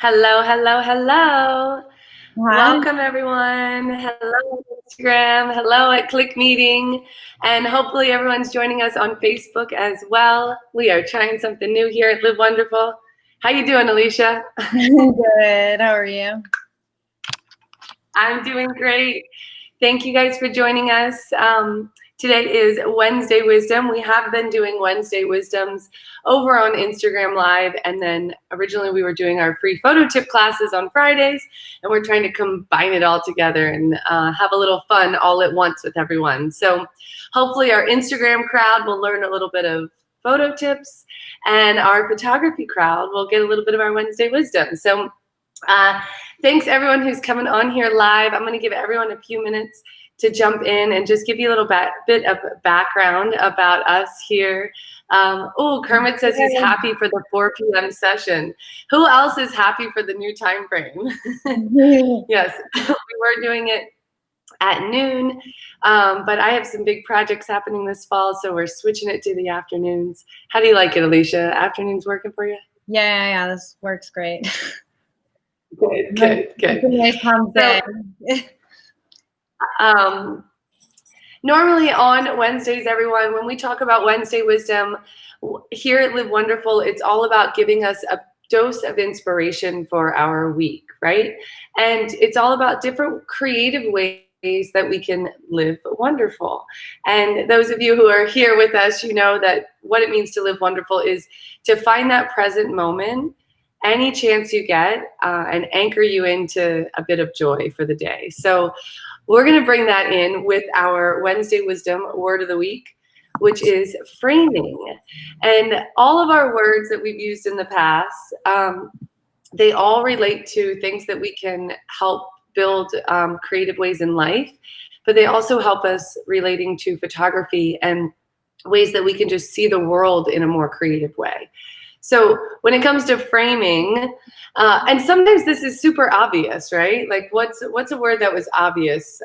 Hello, hello, hello. Hi. Welcome, everyone. Hello, Instagram. Hello at Click Meeting. And hopefully everyone's joining us on Facebook as well. We are trying something new here at Live Wonderful. How you doing, Alicia? Good. How are you? I'm doing great. Thank you guys for joining us. Today is Wednesday Wisdom. We have been doing Wednesday Wisdoms over on Instagram Live, and then originally we were doing our free photo tip classes on Fridays, and we're trying to combine it all together and have a little fun all at once with everyone. So hopefully our Instagram crowd will learn a little bit of photo tips, and our photography crowd will get a little bit of our Wednesday Wisdom. So thanks everyone who's coming on here live. I'm going to give everyone a few minutes to jump in and just give you a little bit of background about us here. Kermit says he's happy for the 4 p.m. session. Who else is happy for the new time frame? Yes, we were doing it at noon, but I have some big projects happening this fall, so we're switching it to the afternoons. How do you like it, Alicia? Afternoons working for you? Yeah, this works great. Good. Normally on Wednesdays, everyone, when we talk about Wednesday Wisdom here at Live Wonderful, it's all about giving us a dose of inspiration for our week, right? And it's all about different creative ways that we can live wonderful. And those of you who are here with us, you know that what it means to live wonderful is to find that present moment any chance you get and anchor you into a bit of joy for the day. So we're going to bring that in with our Wednesday Wisdom Word of the Week, which is framing. And all of our words that we've used in the past, they all relate to things that we can help build creative ways in life, but they also help us relating to photography and ways that we can just see the world in a more creative way. So when it comes to framing, and sometimes this is super obvious, right? Like what's a word that was obvious?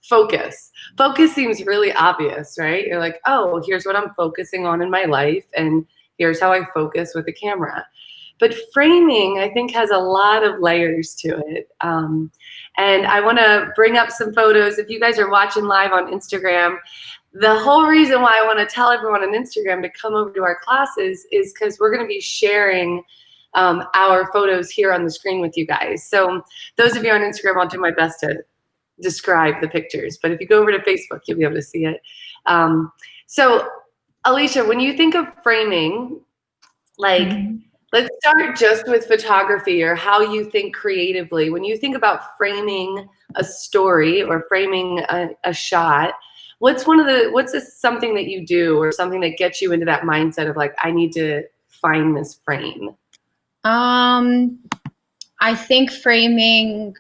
Focus. Focus seems really obvious, right? You're like, oh, here's what I'm focusing on in my life, and here's how I focus with a camera. But framing, I think, has a lot of layers to it. And I want to bring up some photos. If you guys are watching live on Instagram, the whole reason why I want to tell everyone on Instagram to come over to our classes is because we're going to be sharing our photos here on the screen with you guys. So those of you on Instagram, I'll do my best to describe the pictures. But if you go over to Facebook, you'll be able to see it. So Alicia, when you think of framing, like, let's start just with photography or how you think creatively. When you think about framing a story or framing a shot, what's something that you do or something that gets you into that mindset of like, I need to find this frame? I think framing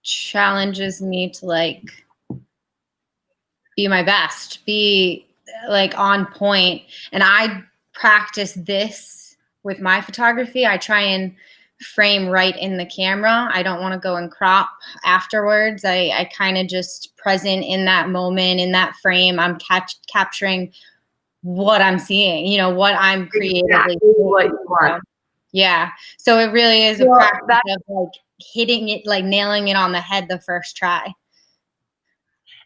challenges me to like be my best, be like on point. And I practice this with my photography. I try and frame right in the camera. I don't want to go and crop afterwards. I kind of just present in that moment, in that frame. I'm capturing what I'm seeing, you know, what I'm creatively exactly what you want. Yeah. So it really is a practice of like hitting it, like nailing it on the head the first try.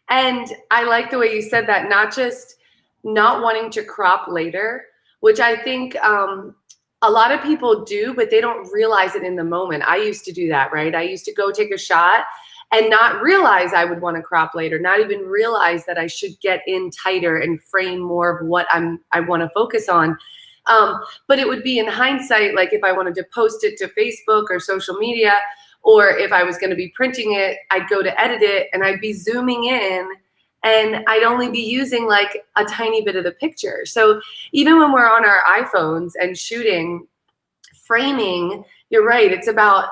And I like the way you said that, not just not wanting to crop later, which I think a lot of people do, but they don't realize it in the moment. I used to do that, right? I used to go take a shot and not realize I would want to crop later, not even realize that I should get in tighter and frame more of what I want to focus on. But it would be in hindsight, like if I wanted to post it to Facebook or social media, or if I was going to be printing it, I'd go to edit it and I'd be zooming in and I'd only be using like a tiny bit of the picture. So even when we're on our iPhones and shooting, framing, you're right, it's about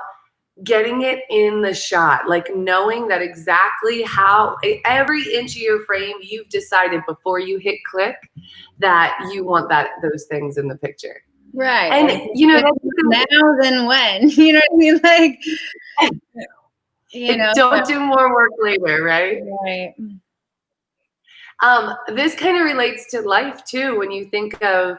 getting it in the shot, like knowing that exactly how every inch of your frame you've decided before you hit click that you want those things in the picture. Right. And you know, now than when, you know what I mean? Like, you know, don't do more work later, right? Right. This kind of relates to life too, when you think of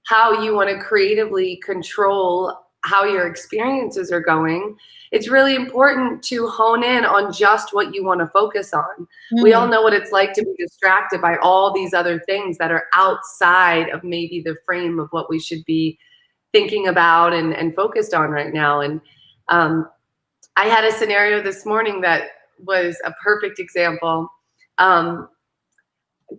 how you want to creatively control how your experiences are going, it's really important to hone in on just what you want to focus on. We all know what it's like to be distracted by all these other things that are outside of maybe the frame of what we should be thinking about and focused on right now. And I had a scenario this morning that was a perfect example.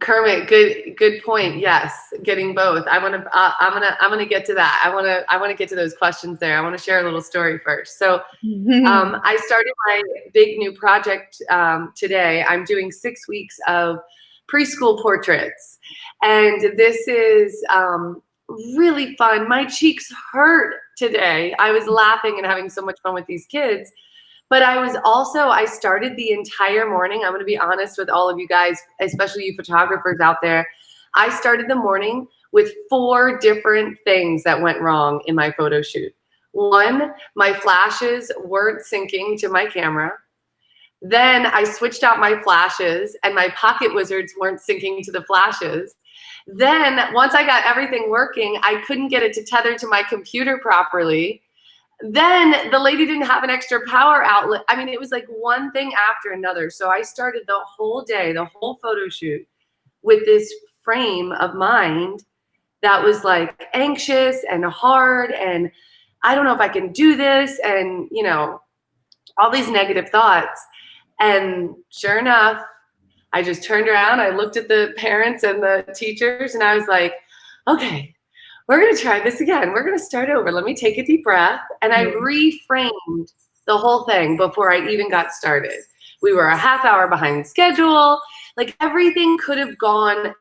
Kermit, good point. Yes, getting both. I'm gonna get to that. I want to get to those questions there. I want to share a little story first. So, I started my big new project today. I'm doing 6 weeks of preschool portraits, and this is really fun. My cheeks hurt today. I was laughing and having so much fun with these kids. But I started the entire morning. I'm going to be honest with all of you guys, especially you photographers out there. I started the morning with 4 different things that went wrong in my photo shoot. 1, my flashes weren't syncing to my camera. Then I switched out my flashes and my pocket wizards weren't syncing to the flashes. Then once I got everything working, I couldn't get it to tether to my computer properly. Then the lady didn't have an extra power outlet. I mean, it was like one thing after another. So I started the whole day, the whole photo shoot with this frame of mind that was like anxious and hard. And I don't know if I can do this. And, you know, all these negative thoughts. And sure enough, I just turned around. I looked at the parents and the teachers and I was like, okay, we're going to try this again. We're going to start over. Let me take a deep breath. And I reframed the whole thing before I even got started. We were a half hour behind schedule. Like everything could have gone.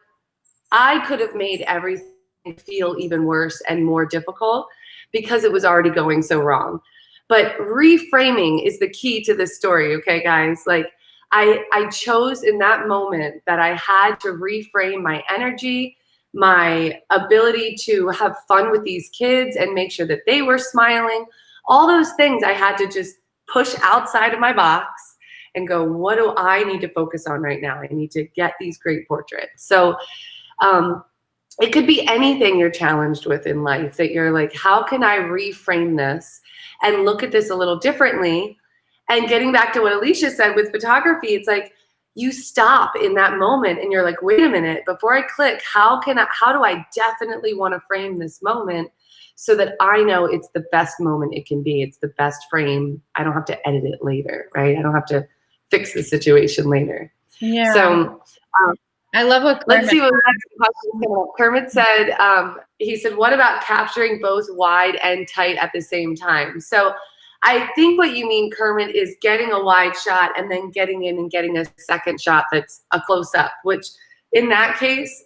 I could have made everything feel even worse and more difficult because it was already going so wrong. But reframing is the key to this story. Okay, guys, like I chose in that moment that I had to reframe my energy, my ability to have fun with these kids and make sure that they were smiling. All those things I had to just push outside of my box and go, what do I need to focus on right now? I need to get these great portraits. So it could be anything you're challenged with in life that you're like, how can I reframe this and look at this a little differently? And getting back to what Alicia said with photography, it's like, you stop in that moment and you're like, wait a minute, before I click, how do I definitely want to frame this moment so that I know it's the best moment it can be. It's the best frame. I don't have to edit it later, right? I don't have to fix the situation later. Yeah. So I love what Kermit, let's see what the next question is. Kermit said, he said, what about capturing both wide and tight at the same time? So I think what you mean, Kermit, is getting a wide shot and then getting in and getting a second shot that's a close-up, which in that case,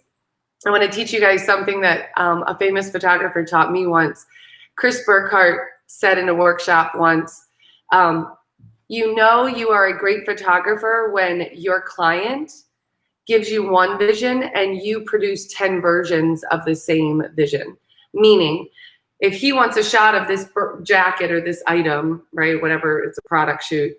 I want to teach you guys something that a famous photographer taught me once. Chris Burkhart said in a workshop once, you know you are a great photographer when your client gives you one vision and you produce 10 versions of the same vision. Meaning, if he wants a shot of this jacket or this item, right, whatever, it's a product shoot,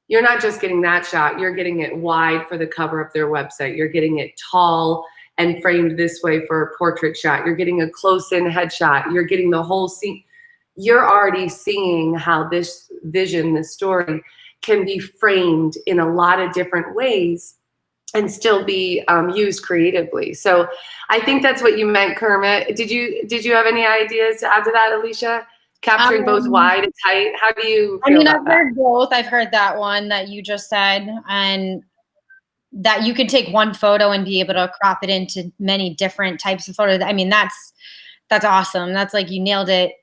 you're not just getting that shot, you're getting it wide for the cover of their website. You're getting it tall and framed this way for a portrait shot. You're getting a close-in headshot. You're getting the whole scene. You're already seeing how this vision, this story, can be framed in a lot of different ways and still be used creatively. So I think that's what you meant, Kermit. Did you have any ideas to add to that, Alicia? Capturing both wide and tight. How do you feel about I've heard both. I've heard that one that you just said, and that you could take one photo and be able to crop it into many different types of photos. I mean, that's awesome. That's like you nailed it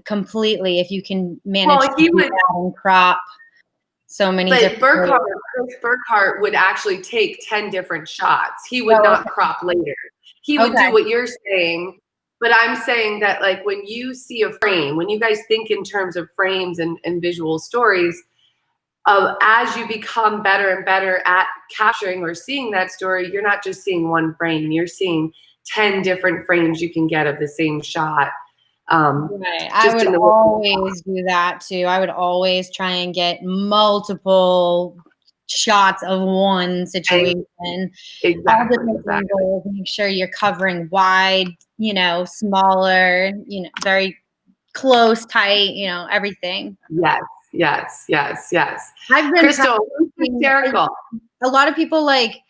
completely if you can manage to do that and crop so many different Chris Burkhart would actually take 10 different shots. He would not crop later. He would do what you're saying, but I'm saying that like when you see a frame, when you guys think in terms of frames and visual stories, as you become better and better at capturing or seeing that story, you're not just seeing one frame, you're seeing 10 different frames you can get of the same shot. Right. I would always do that too. I would always try and get multiple shots of one situation. Exactly. Make sure you're covering wide, you know, smaller, you know, very close, tight, you know, everything. Yes, yes, yes, yes. I've been Crystal, hysterical. a lot of people, like,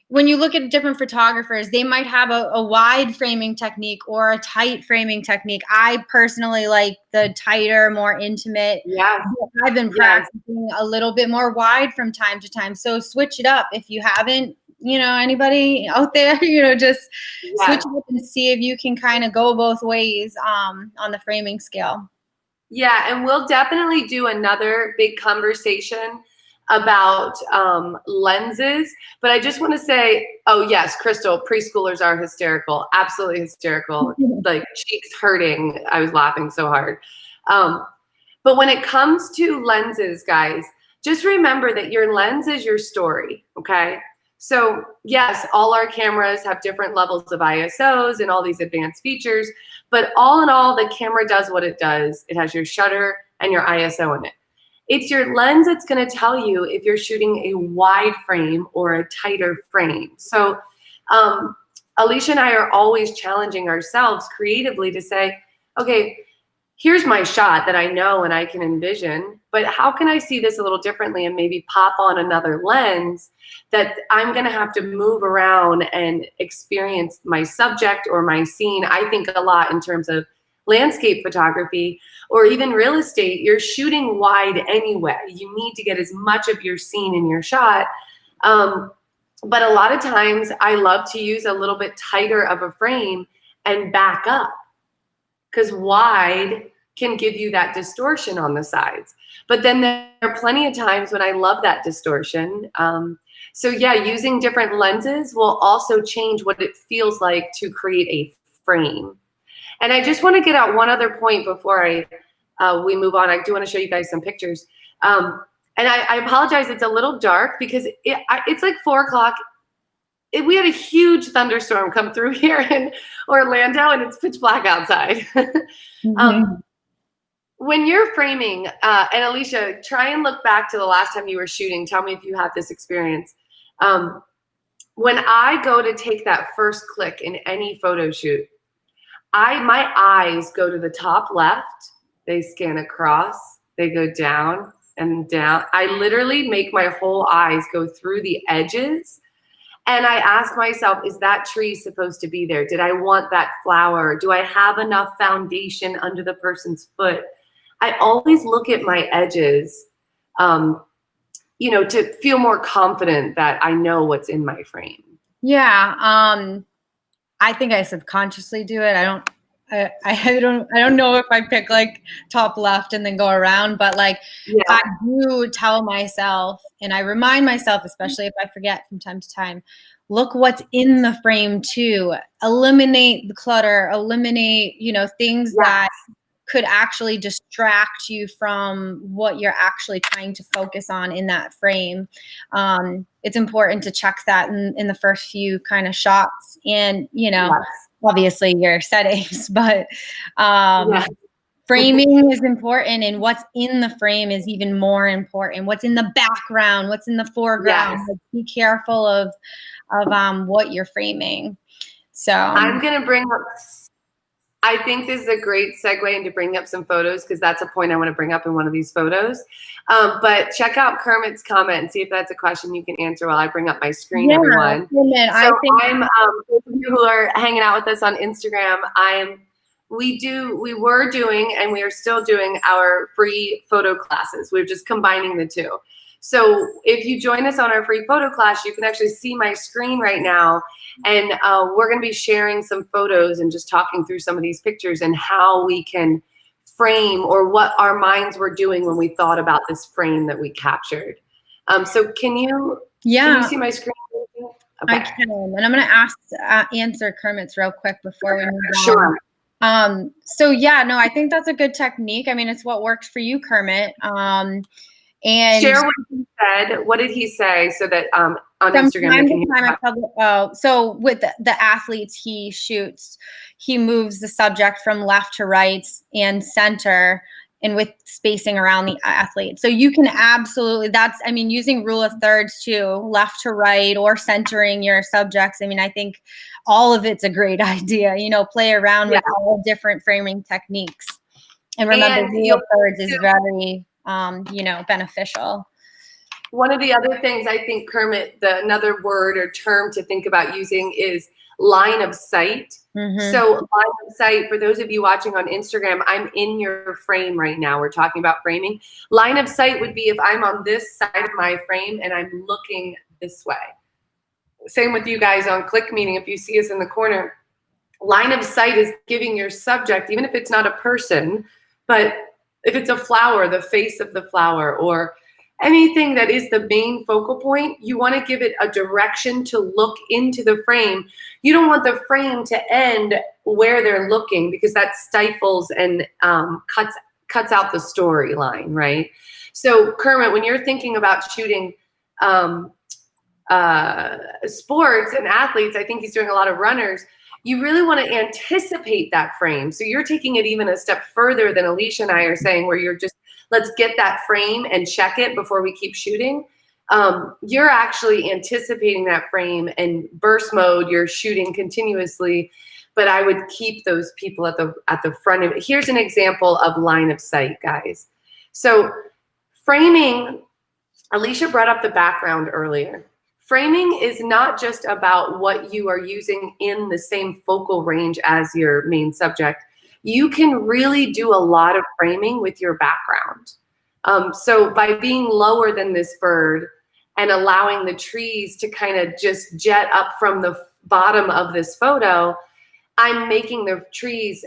when you look at different photographers, they might have a wide framing technique or a tight framing technique. I personally like the tighter, more intimate. Yes, I've been yes. practicing a little bit more wide from time to time. So switch it up. If you haven't, you know, anybody out there, you know, just switch it up and see if you can kind of go both ways on the framing scale. Yeah, and we'll definitely do another big conversation about lenses. But I just want to say, oh yes, Crystal, preschoolers are hysterical, absolutely hysterical, like cheeks hurting. I was laughing so hard. But when it comes to lenses, guys, just remember that your lens is your story, okay? So yes, all our cameras have different levels of ISOs and all these advanced features, but all in all, the camera does what it does. It has your shutter and your ISO in it. It's your lens that's gonna tell you if you're shooting a wide frame or a tighter frame. So Alicia and I are always challenging ourselves creatively to say, okay, here's my shot that I know and I can envision, but how can I see this a little differently and maybe pop on another lens that I'm gonna have to move around and experience my subject or my scene. I think a lot in terms of landscape photography or even real estate. You're shooting wide anyway. You need to get as much of your scene in your shot. But a lot of times I love to use a little bit tighter of a frame and back up, because wide can give you that distortion on the sides. But then there are plenty of times when I love that distortion. So yeah, using different lenses will also change what it feels like to create a frame. And I just want to get out one other point before we move on. I do want to show you guys some pictures. And I apologize, it's a little dark because it's like 4 o'clock. We had a huge thunderstorm come through here in Orlando and it's pitch black outside. When you're framing, and Alicia, try and look back to the last time you were shooting. Tell me if you had this experience. When I go to take that first click in any photo shoot, my eyes go to the top left, they scan across, they go down and down. I literally make my whole eyes go through the edges. And I ask myself, is that tree supposed to be there? Did I want that flower? Do I have enough foundation under the person's foot? I always look at my edges, you know, to feel more confident that I know what's in my frame. Yeah, I think I subconsciously do it. I don't know if I pick like top left and then go around, but like I do tell myself, and I remind myself, especially if I forget from time to time, look what's in the frame too. Eliminate the clutter, eliminate, you know, things that could actually distract you from what you're actually trying to focus on in that frame. It's important to check that in the first few kind of shots, and, you know, obviously your settings, but framing is important, and what's in the frame is even more important. What's in the background, what's in the foreground. Like, be careful of what you're framing. So I'm gonna bring up, I think this is a great segue into bringing up some photos, because that's a point I want to bring up in one of these photos. But check out Kermit's comment and see if that's a question you can answer while I bring up my screen, everyone. So I'm, those of you who are hanging out with us on Instagram, we were doing, and we are still doing, our free photo classes. We're just combining the two. So if you join us on our free photo class, you can actually see my screen right now. And we're going to be sharing some photos and just talking through some of these pictures and how we can frame, or what our minds were doing when we thought about this frame that we captured. So can you see my screen? Okay. I can. And I'm going to answer Kermit's real quick before we move on. Sure. So yeah, no, I think that's a good technique. I mean, it's what works for you, Kermit. And share what he said. What did he say, so that on Instagram they can hear? So with the athletes he shoots, he moves the subject from left to right and center, and with spacing around the athlete. So you can absolutely, I mean, using rule of thirds too, left to right, or centering your subjects. I mean, I think all of it's a great idea, you know, play around with all different framing techniques. And remember, And rule of thirds is very, beneficial. one of the other things I think, Kermit, another word or term to think about using is line of sight. So line of sight, for those of you watching on Instagram, I'm in your frame right now. We're talking about framing. Line of sight would be if I'm on this side of my frame and I'm looking this way. Same with you guys on Click Meeting. If you see us in the corner, line of sight is giving your subject, even if it's not a person, but if it's a flower, the face of the flower, or anything that is the main focal point, you want to give it a direction to look into the frame. You don't want the frame to end where they're looking, because that stifles and cuts out the storyline, right? So Kermit, when you're thinking about shooting sports and athletes, I think he's doing a lot of runners, you really want to anticipate that frame. So you're taking it even a step further than Alicia and I are saying, where you're just, let's get that frame and check it before we keep shooting. You're actually anticipating that frame, and burst mode, you're shooting continuously, but I would keep those people at the front of it. Here's an example of line of sight, guys. So framing, Alicia brought up the background earlier. Framing is not just about what you are using in the same focal range as your main subject. You can really do a lot of framing with your background. So by being lower than this bird and allowing the trees to kind of just jet up from the bottom of this photo, I'm making the trees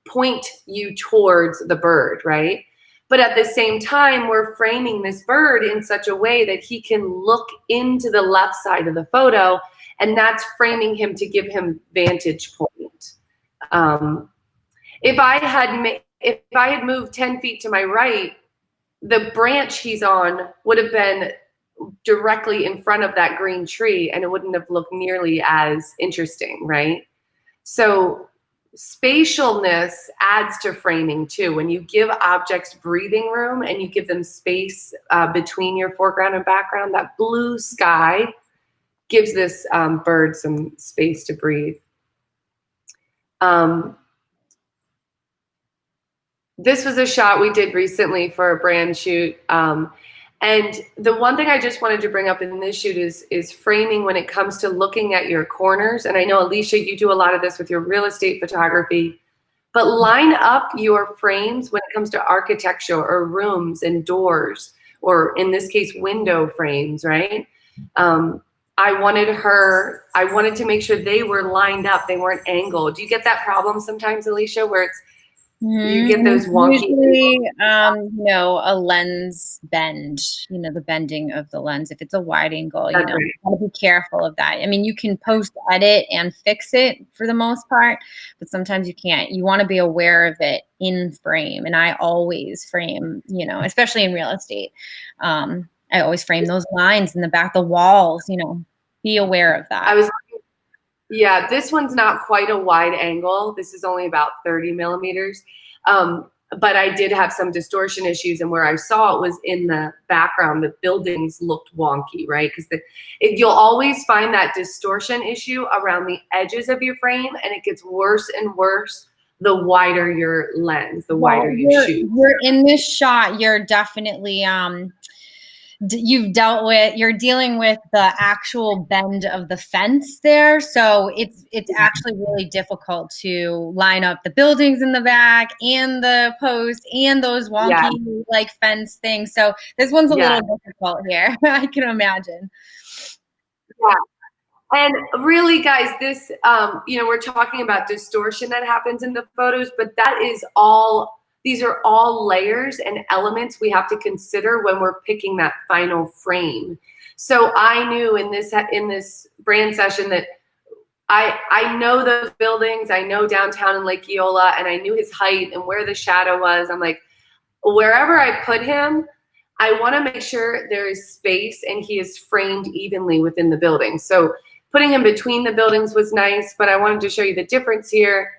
point you towards the bird, right? But at the same time, we're framing this bird in such a way that he can look into the left side of the photo, and that's framing him to give him vantage point. If I had moved 10 feet to my right, the branch he's on would have been directly in front of that green tree, and it wouldn't have looked nearly as interesting, right? So spatialness adds to framing too. When you give objects breathing room and you give them space between your foreground and background, that blue sky gives this bird some space to breathe. This was a shot we did recently for a brand shoot. And the one thing I just wanted to bring up in this shoot is framing when it comes to looking at your corners. And I know, Alicia, you do a lot of this with your real estate photography, but line up your frames when it comes to architecture or rooms and doors, or in this case, window frames, right? I wanted to make sure they were lined up. They weren't angled. Do you get that problem sometimes, Alicia, where it's, you get those wonky. Usually, a lens bend, the bending of the lens. If it's a wide angle, you gotta be careful of that. I mean, you can post edit and fix it for the most part, but sometimes you can't. You want to be aware of it in frame. And I always frame, especially in real estate. I always frame those lines in the back, the walls, be aware of that. Yeah, this one's not quite a wide angle. This is only about 30 millimeters. But I did have some distortion issues, and where I saw it was in the background, the buildings looked wonky, right? Because you'll always find that distortion issue around the edges of your frame, and it gets worse and worse the wider your lens, the wider you shoot. You're in this shot, you're definitely you're dealing with the actual bend of the fence there. So it's actually really difficult to line up the buildings in the back and the post and those wonky like fence things. So this one's a little difficult here. I can imagine. Yeah. And really, guys, this, we're talking about distortion that happens in the photos, but these are all layers and elements we have to consider when we're picking that final frame. So I knew in this brand session that I know those buildings, I know downtown in Lake Eola, and I knew his height and where the shadow was. I'm like, wherever I put him, I want to make sure there is space and he is framed evenly within the building. So putting him between the buildings was nice, but I wanted to show you the difference here.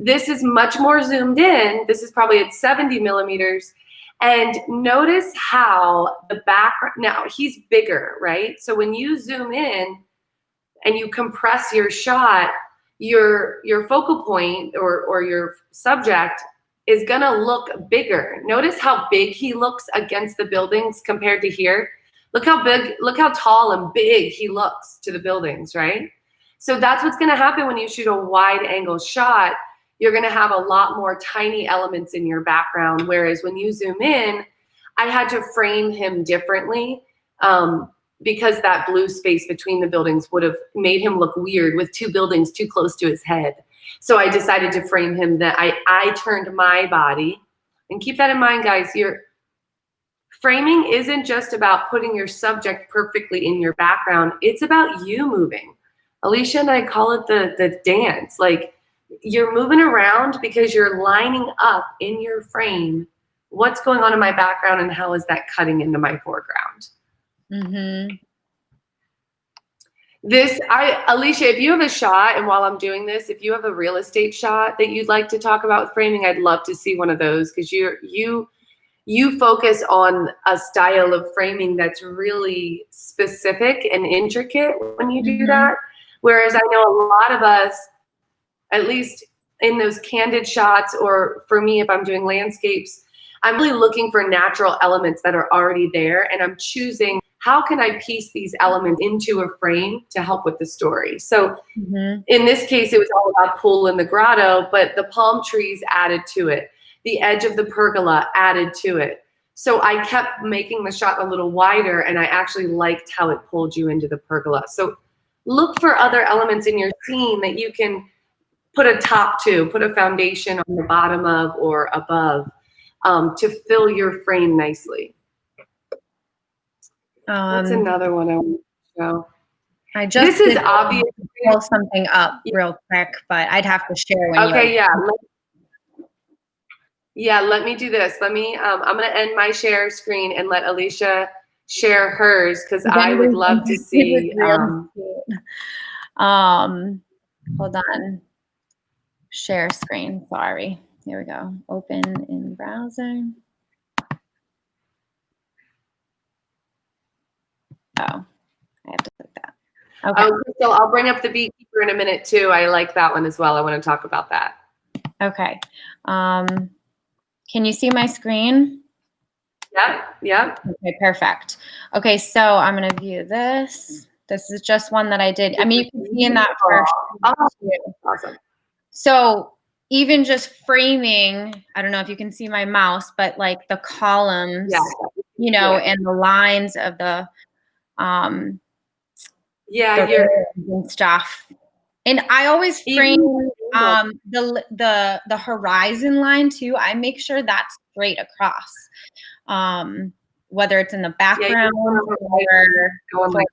This is much more zoomed in. This is probably at 70 millimeters. And notice how the background, now he's bigger, right? So when you zoom in and you compress your shot, your focal point or your subject is gonna look bigger. Notice how big he looks against the buildings compared to here. Look how big, look how tall and big he looks to the buildings, right? So that's what's gonna happen when you shoot a wide angle shot. You're gonna have a lot more tiny elements in your background, whereas when you zoom in, I had to frame him differently because that blue space between the buildings would have made him look weird with two buildings too close to his head. So I decided to frame him that I turned my body, and keep that in mind, guys. Your framing isn't just about putting your subject perfectly in your background. It's about you moving. Alicia and I call it the dance. Like, you're moving around because you're lining up in your frame what's going on in my background and how is that cutting into my foreground. Mm-hmm. Alicia, if you have a shot, and while I'm doing this, if you have a real estate shot that you'd like to talk about with framing, I'd love to see one of those, because you focus on a style of framing that's really specific and intricate when you do that. Whereas I know a lot of us, at least in those candid shots, or for me, if I'm doing landscapes, I'm really looking for natural elements that are already there, and I'm choosing how can I piece these elements into a frame to help with the story. So in this case, it was all about pool in the grotto, but the palm trees added to it. The edge of the pergola added to it. So I kept making the shot a little wider, and I actually liked how it pulled you into the pergola. So look for other elements in your scene that you can put a top to, put a foundation on the bottom of or above to fill your frame nicely. That's another one I want to show. I just this is obvious. Pull something up real quick, but I'd have to share when okay, yeah. Let me do this. Let me. I'm gonna end my share screen and let Alicia share hers, because I would love to see. Hold on. Share screen. Sorry. Here we go. Open in browser. Oh, I have to click that. Okay. Oh, Crystal, I'll bring up the beekeeper in a minute too. I like that one as well. I want to talk about that. Okay. Can you see my screen? Yeah. Okay, perfect. Okay, so I'm going to view this. This is just one that I did. I mean, you can see in that first. Awesome. So even just framing, I don't know if you can see my mouse, but like the columns, you know, and the lines of the and stuff. And I always frame the horizon line too. I make sure that's straight across, whether it's in the background or.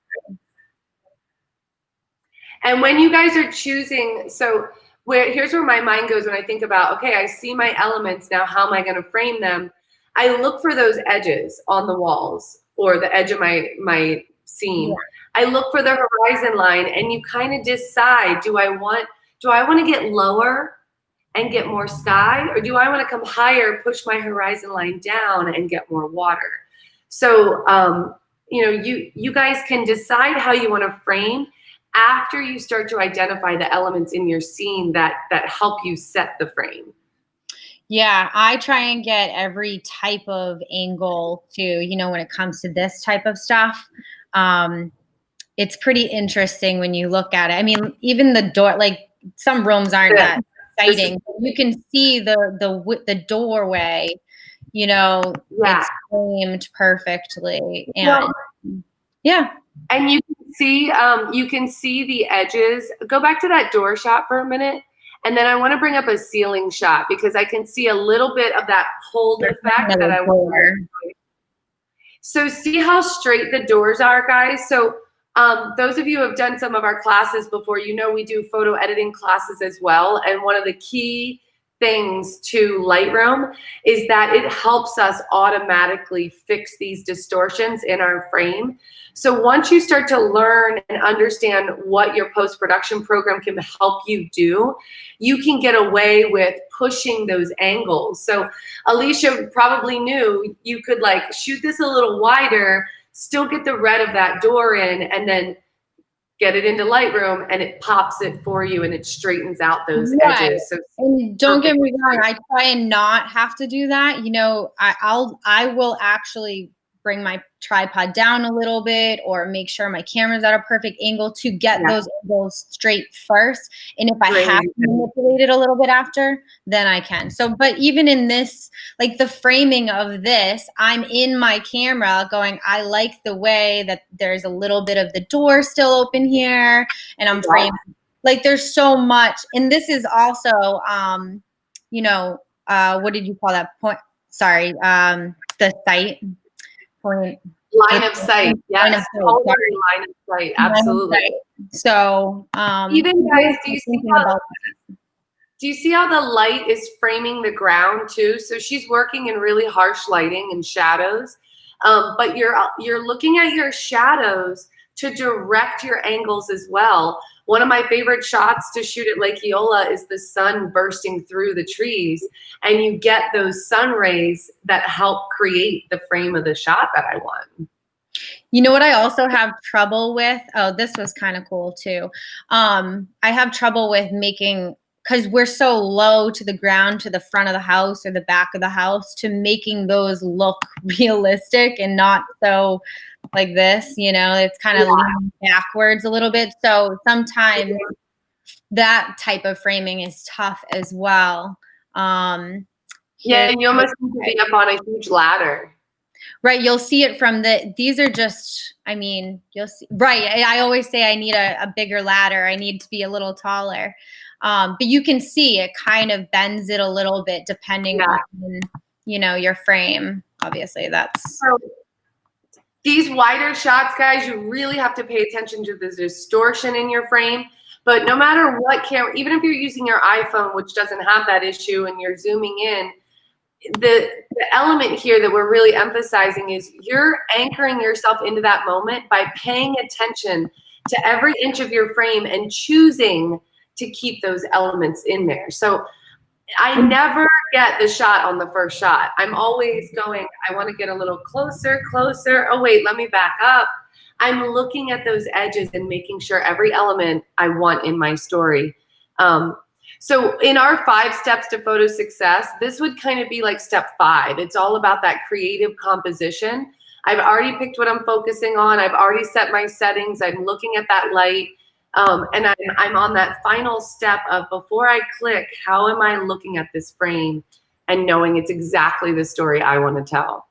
And when you guys are choosing, so here's where my mind goes when I think about, okay, I see my elements now. How am I going to frame them? I look for those edges on the walls or the edge of my scene. I look for the horizon line, and you kind of decide, do I want to get lower and get more sky, or do I want to come higher, push my horizon line down and get more water? So, you know, you guys can decide how you want to frame after you start to identify the elements in your scene that help you set the frame. Yeah, I try and get every type of angle to, you know, when it comes to this type of stuff. It's pretty interesting when you look at it. I mean, even the door, like some rooms aren't that exciting. You can see the doorway, you know, it's framed perfectly. And and you can see the edges. Go back to that door shot for a minute. And then I want to bring up a ceiling shot, because I can see a little bit of that hold effect that I want to. So see how straight the doors are, guys? So those of you who have done some of our classes before, you know we do photo editing classes as well. And one of the key things to Lightroom is that it helps us automatically fix these distortions in our frame. So once you start to learn and understand what your post-production program can help you do, you can get away with pushing those angles. So Alicia probably knew you could like shoot this a little wider, still get the red of that door in, and then get it into Lightroom, and it pops it for you and it straightens out those Right. edges. So And don't get me wrong, I try and not have to do that. You know, I will actually bring my tripod down a little bit or make sure my camera's at a perfect angle to get those angles straight first. And if I have to manipulate it a little bit after, then I can. So, but even in this, like the framing of this, I'm in my camera going, I like the way that there's a little bit of the door still open here, and I'm framing. Like there's so much. And this is also, you know, what did you call that point? Sorry, the sight. Point. Line of sight. Yes. Line of sight. Absolutely. So, even guys, do you see how the light is framing the ground too? So she's working in really harsh lighting and shadows, but you're looking at your shadows to direct your angles as well. One of my favorite shots to shoot at Lake Eola is the sun bursting through the trees, and you get those sun rays that help create the frame of the shot that I want. You know what I also have trouble with? Oh, this was kind of cool too. I have trouble with making, because we're so low to the ground, to the front of the house or the back of the house, to making those look realistic and not so like this, you know, it's kind of leaning backwards a little bit. So sometimes that type of framing is tough as well. And you almost need to be up on a huge ladder. Right, you'll see it from these are just, I mean, you'll see, right, I always say I need a bigger ladder, I need to be a little taller. But you can see it kind of bends it a little bit depending on, you know, your frame. Obviously, that's. So, these wider shots, guys, you really have to pay attention to the distortion in your frame. But no matter what camera, even if you're using your iPhone, which doesn't have that issue, and you're zooming in, the element here that we're really emphasizing is you're anchoring yourself into that moment by paying attention to every inch of your frame and choosing to keep those elements in there. So I never get the shot on the first shot. I'm always going, I want to get a little closer. Oh, wait, let me back up. I'm looking at those edges and making sure every element I want in my story. So in our 5 steps to photo success, this would kind of be like step 5. It's all about that creative composition. I've already picked what I'm focusing on. I've already set my settings. I'm looking at that light. And I'm on that final step of, before I click, how am I looking at this frame and knowing it's exactly the story I want to tell.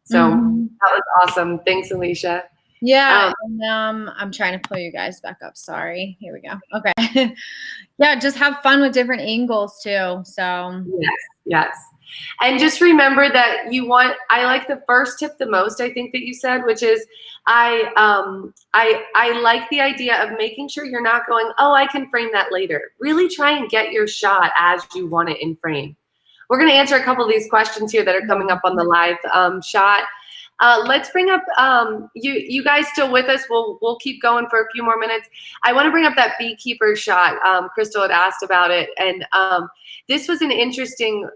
So that was awesome. Thanks, Alicia. Yeah, I'm trying to pull you guys back up. Sorry. Here we go. Okay. Yeah, just have fun with different angles too. So yes. And just remember that I like the first tip the most, I think, that you said, which is I like the idea of making sure you're not going, oh, I can frame that later. Really try and get your shot as you want it in frame. We're going to answer a couple of these questions here that are coming up on the live shot. Let's bring up, you guys still with us? We'll keep going for a few more minutes. I want to bring up that beekeeper shot. Crystal had asked about it. And this was an interesting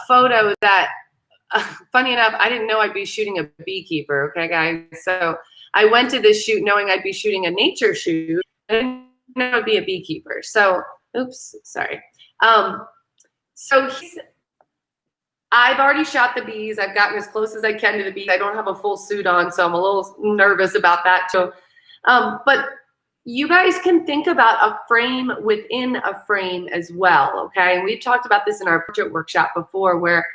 photo that, funny enough, I didn't know I'd be shooting a beekeeper, okay, guys? So I went to this shoot knowing I'd be shooting a nature shoot. I didn't know it'd be a beekeeper. So, oops, sorry. So I've already shot the bees. I've gotten as close as I can to the bees. I don't have a full suit on, so I'm a little nervous about that too. But you guys can think about a frame within a frame as well, okay? And we've talked about this in our portrait workshop before, where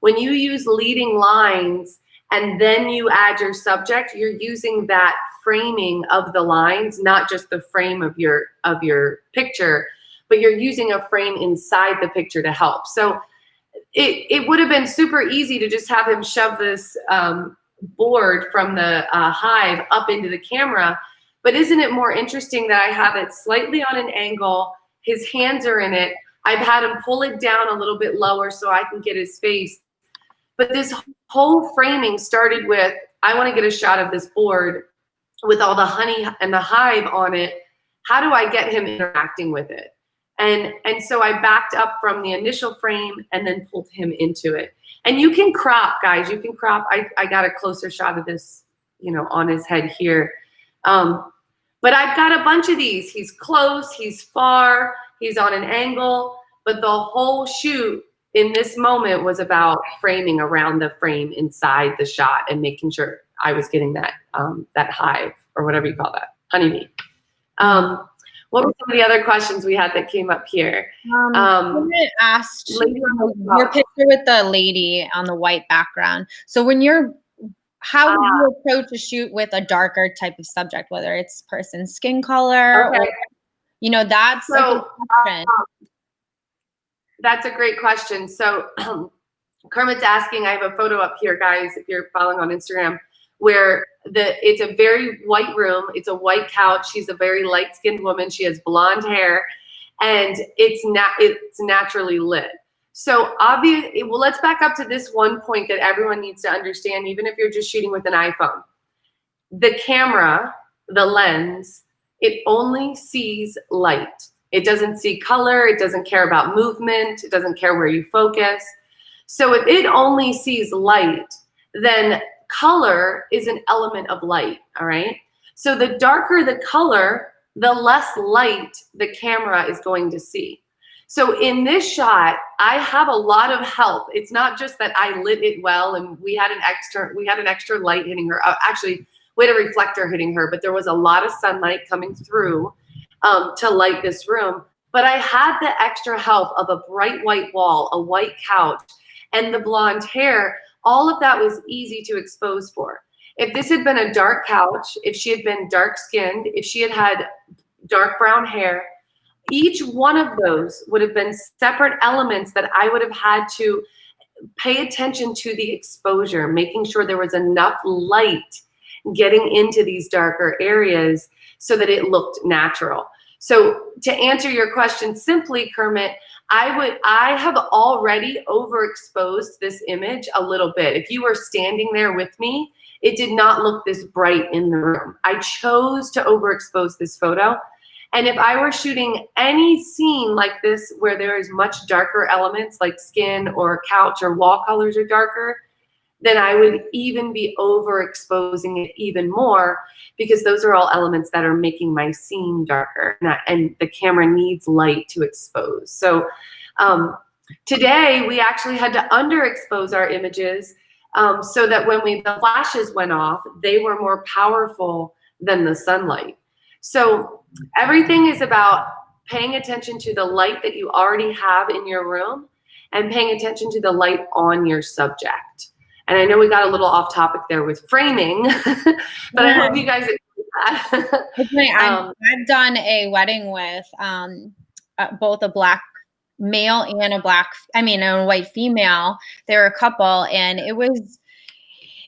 when you use leading lines and then you add your subject, you're using that framing of the lines, not just the frame of your picture, but you're using a frame inside the picture to help. So it would have been super easy to just have him shove this board from the hive up into the camera. But isn't it more interesting that I have it slightly on an angle, his hands are in it, I've had him pull it down a little bit lower so I can get his face. But this whole framing started with, I want to get a shot of this board with all the honey and the hive on it. How do I get him interacting with it? And so I backed up from the initial frame and then pulled him into it. And you can crop, guys. You can crop. I got a closer shot of this, you know, on his head here. But I've got a bunch of these. He's close, he's far, he's on an angle, but the whole shoot in this moment was about framing around the frame inside the shot and making sure I was getting that that hive or whatever you call that, honeybee. What were some of the other questions we had that came up here? Asked your picture with the lady on the white background. So when you're, how would you approach a shoot with a darker type of subject, whether it's person's skin color, okay. or, you know, that's so, a question. That's a great question. So Kermit's asking, I have a photo up here, guys, if you're following on Instagram, where it's a very white room. It's a white couch. She's a very light-skinned woman. She has blonde hair, and it's naturally lit. So obviously, well, let's back up to this one point that everyone needs to understand, even if you're just shooting with an iPhone. The camera, the lens, it only sees light. It doesn't see color. It doesn't care about movement. It doesn't care where you focus. So if it only sees light, then color is an element of light, all right? So the darker the color, the less light the camera is going to see. So in this shot, I have a lot of help. It's not just that I lit it well and we had an extra light hitting her. Actually, we had a reflector hitting her, but there was a lot of sunlight coming through to light this room. But I had the extra help of a bright white wall, a white couch, and the blonde hair. All of that was easy to expose for. If this had been a dark couch, if she had been dark skinned, if she had had dark brown hair, each one of those would have been separate elements that I would have had to pay attention to the exposure, making sure there was enough light getting into these darker areas so that it looked natural. So to answer your question simply, Kermit, I have already overexposed this image a little bit. If you were standing there with me, it did not look this bright in the room. I chose to overexpose this photo. And if I were shooting any scene like this where there is much darker elements like skin or couch or wall colors are darker, then I would even be overexposing it even more, because those are all elements that are making my scene darker, and the camera needs light to expose. So today we actually had to underexpose our images so that when the flashes went off, they were more powerful than the sunlight. So everything is about paying attention to the light that you already have in your room and paying attention to the light on your subject. And I know we got a little off topic there with framing, but I hope you guys enjoyed that. I've done a wedding with both a black male and a white female. They were a couple, and it was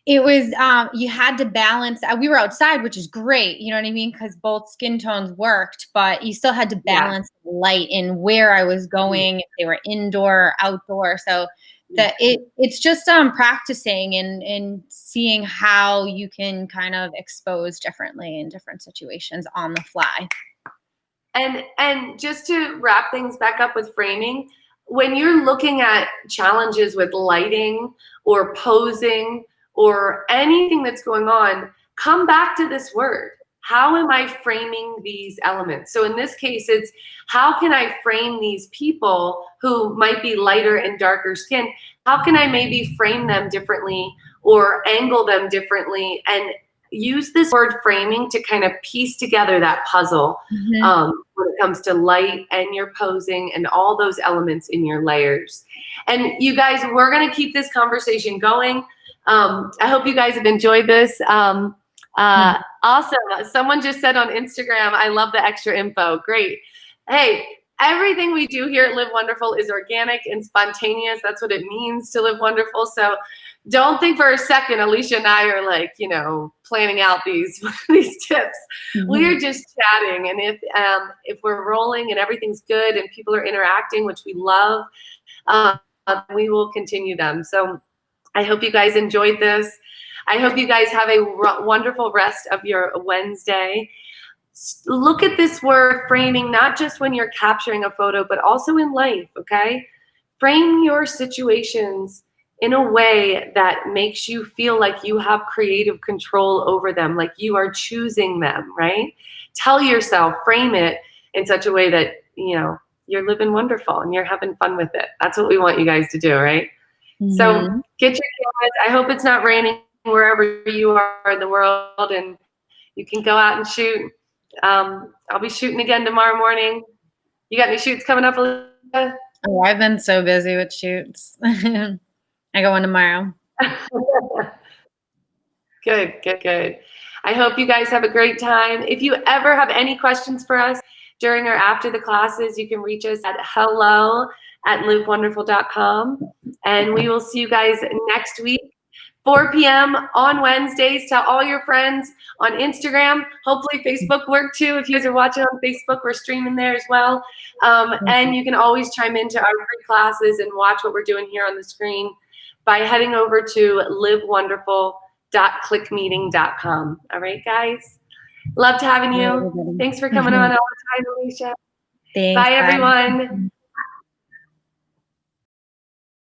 you had to balance. We were outside, which is great, you know what I mean, because both skin tones worked, but you still had to balance the light in where I was going, if they were indoor or outdoor. So that it's just practicing and seeing how you can kind of expose differently in different situations on the fly. And just to wrap things back up with framing, when you're looking at challenges with lighting or posing or anything that's going on, come back to this word. How am I framing these elements? So in this case, it's how can I frame these people who might be lighter and darker skin? How can I maybe frame them differently or angle them differently, and use this word framing to kind of piece together that puzzle when it comes to light and your posing and all those elements in your layers. And you guys, we're going to keep this conversation going. I hope you guys have enjoyed this. Awesome. Someone just said on Instagram, I love the extra info. Great. Hey, everything we do here at Live Wonderful is organic and spontaneous. That's what it means to live wonderful. So don't think for a second Alicia and I are like, you know, planning out these tips. We are just chatting. And if we're rolling and everything's good and people are interacting, which we love, we will continue them. So I hope you guys enjoyed this. I hope you guys have a wonderful rest of your Wednesday. Look at this word framing, not just when you're capturing a photo, but also in life, okay? Frame your situations in a way that makes you feel like you have creative control over them, like you are choosing them, right? Tell yourself, frame it in such a way that, you know, you're living wonderful and you're having fun with it. That's what we want you guys to do, right? So get your cameras. I hope it's not raining wherever you are in the world, and you can go out and shoot. I'll be shooting again tomorrow morning. You got any shoots coming up, Alicia? Oh, I've been so busy with shoots. I go on tomorrow. Good, good, good. I hope you guys have a great time. If you ever have any questions for us during or after the classes, you can reach us at hello@livewonderful.com. And we will see you guys next week, 4 p.m. on Wednesdays. Tell all your friends on Instagram. Hopefully Facebook worked too. If you guys are watching on Facebook, we're streaming there as well. And you can always chime into our free classes and watch what we're doing here on the screen by heading over to livewonderful.clickmeeting.com. All right, guys? Loved having you. Thanks for coming on all the time, Alicia. Thanks, bye, everyone.